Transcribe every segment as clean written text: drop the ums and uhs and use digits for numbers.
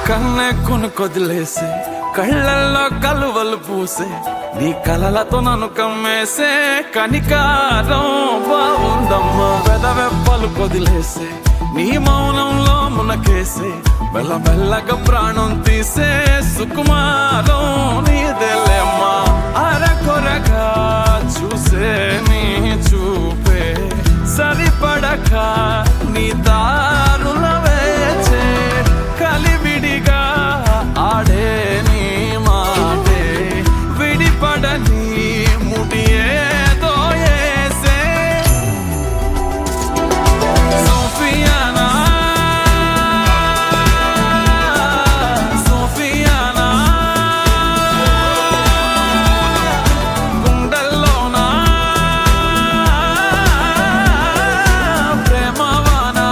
కన్నె కొదిలేసే కళ్ళల్లో కలువలు పూసే నీ కలలతో నన్ను కమ్మేసే కనికారం బాగుందమ్మా పెదవెప్పలు కొదిలేసే నీ మౌనంలో మునకేసే మెల్లమెల్లగా ప్రాణం తీసే సుకుమారం నీదేలేమ్మా అరకొరగా చూసే నీ చూపే సరిపడక నీ దారుల వేచే కలివిడిగా ఆడే నీ మాటే విడిపడని ముడియేదో ఏసే సోఫియానా సోఫియానా గుండెల్లోనా ప్రేమవానా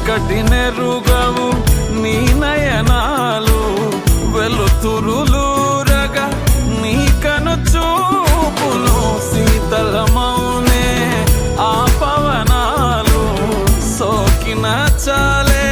కటినెరుగవు నీ నయనాలు వెలుతురులూరగా నీ కను చూపులు శీతలమౌనే ఆ పవనాలు సోకిన చాలే